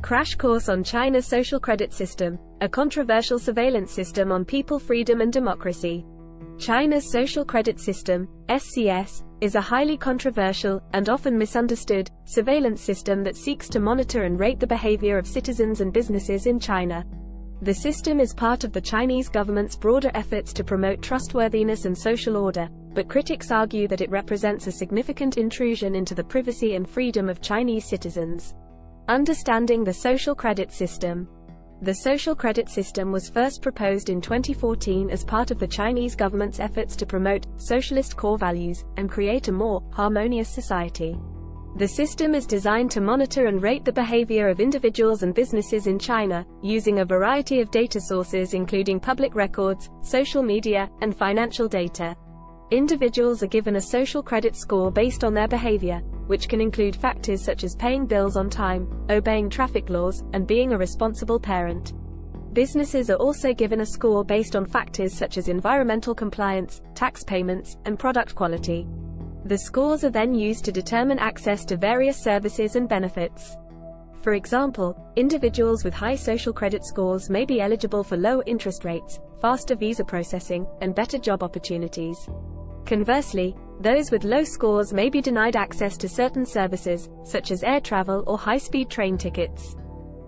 Crash course on China's social credit system, a controversial surveillance system on people, freedom and democracy. China's social credit system, SCS, is a highly controversial, and often misunderstood, surveillance system that seeks to monitor and rate the behavior of citizens and businesses in China. The system is part of the Chinese government's broader efforts to promote trustworthiness and social order, but critics argue that it represents a significant intrusion into the privacy and freedom of Chinese citizens. Understanding the social credit system. The social credit system was first proposed in 2014 as part of the Chinese government's efforts to promote socialist core values and create a more harmonious society. The system is designed to monitor and rate the behavior of individuals and businesses in China, using a variety of data sources including public records, social media, and financial data. Individuals are given a social credit score based on their behavior, which can include factors such as paying bills on time, obeying traffic laws, and being a responsible parent. Businesses are also given a score based on factors such as environmental compliance, tax payments, and product quality. The scores are then used to determine access to various services and benefits. For example, individuals with high social credit scores may be eligible for lower interest rates, faster visa processing, and better job opportunities. Conversely, those with low scores may be denied access to certain services, such as air travel or high-speed train tickets.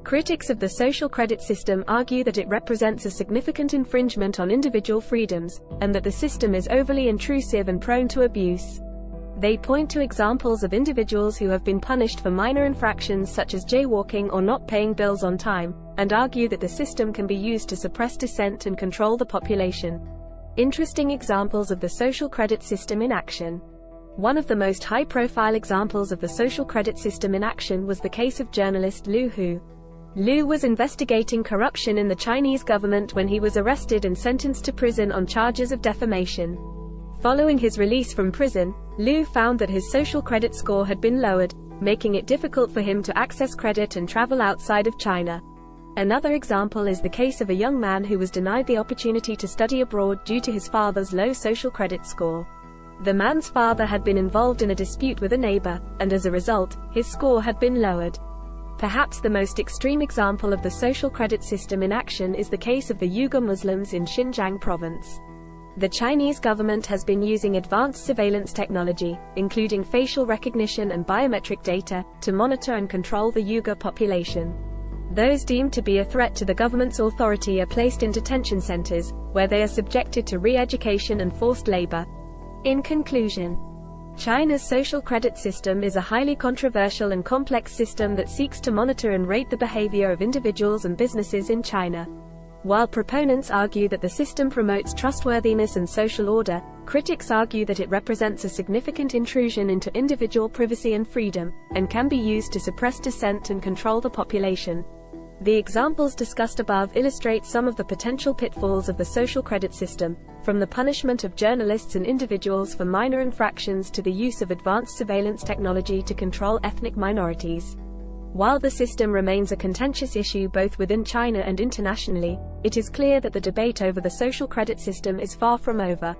Critics of the social credit system argue that it represents a significant infringement on individual freedoms, and that the system is overly intrusive and prone to abuse. They point to examples of individuals who have been punished for minor infractions such as jaywalking or not paying bills on time, and argue that the system can be used to suppress dissent and control the population. Interesting examples of the social credit system in action. One of the most high-profile examples of the social credit system in action was the case of journalist Liu Hu. Liu was investigating corruption in the Chinese government when he was arrested and sentenced to prison on charges of defamation. Following his release from prison, Liu found that his social credit score had been lowered, making it difficult for him to access credit and travel outside of China. Another example is the case of a young man who was denied the opportunity to study abroad due to his father's low social credit score. The man's father had been involved in a dispute with a neighbor, and as a result, his score had been lowered. Perhaps the most extreme example of the social credit system in action is the case of the Uyghur Muslims in Xinjiang province. The Chinese government has been using advanced surveillance technology, including facial recognition and biometric data, to monitor and control the Uyghur population. Those deemed to be a threat to the government's authority are placed in detention centers, where they are subjected to re-education and forced labor. In conclusion, China's social credit system is a highly controversial and complex system that seeks to monitor and rate the behavior of individuals and businesses in China. While proponents argue that the system promotes trustworthiness and social order, critics argue that it represents a significant intrusion into individual privacy and freedom, and can be used to suppress dissent and control the population. The examples discussed above illustrate some of the potential pitfalls of the social credit system, from the punishment of journalists and individuals for minor infractions to the use of advanced surveillance technology to control ethnic minorities. While the system remains a contentious issue both within China and internationally, it is clear that the debate over the social credit system is far from over.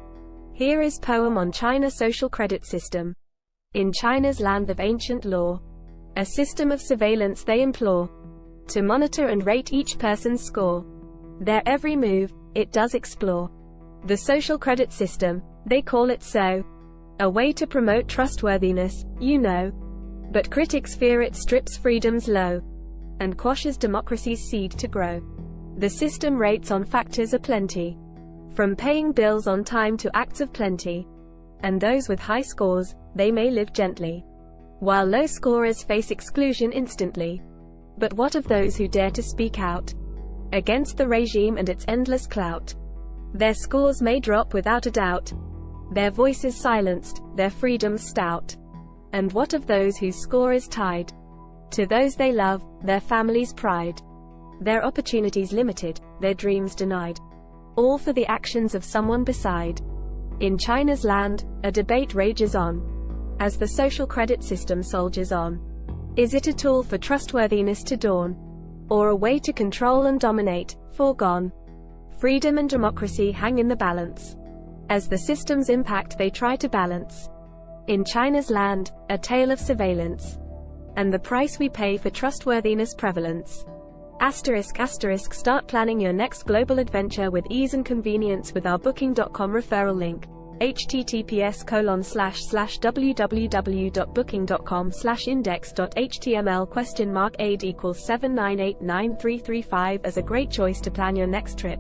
Here is poem on China's social credit system. In China's land of ancient law, a system of surveillance they implore, to monitor and rate each person's score. Their every move, it does explore. The social credit system, they call it so. A way to promote trustworthiness, you know. But critics fear it strips freedoms low, and quashes democracy's seed to grow. The system rates on factors aplenty, from paying bills on time to acts of plenty. And those with high scores, they may live gently, while low scorers face exclusion instantly. But what of those who dare to speak out against the regime and its endless clout? Their scores may drop without a doubt, their voices silenced, their freedoms stout. And what of those whose score is tied to those they love, their family's pride, their opportunities limited, their dreams denied, all for the actions of someone beside? In China's land, a debate rages on, as the social credit system soldiers on. Is it a tool for trustworthiness to dawn, or a way to control and dominate, foregone? Freedom and democracy hang in the balance, as the system's impact they try to balance. In China's land, a tale of surveillance. and the price we pay for trustworthiness prevalence. Start planning your next global adventure with ease and convenience with our Booking.com referral link. https://www.booking.com/index.html $AID=7989335 as a great choice to plan your next trip.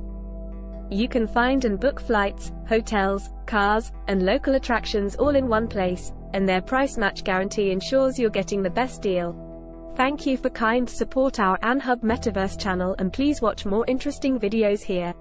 You can find and book flights, hotels, cars, and local attractions all in one place, and their price match guarantee ensures you're getting the best deal. Thank you for kind support our Anhub Metaverse channel, and please watch more interesting videos here.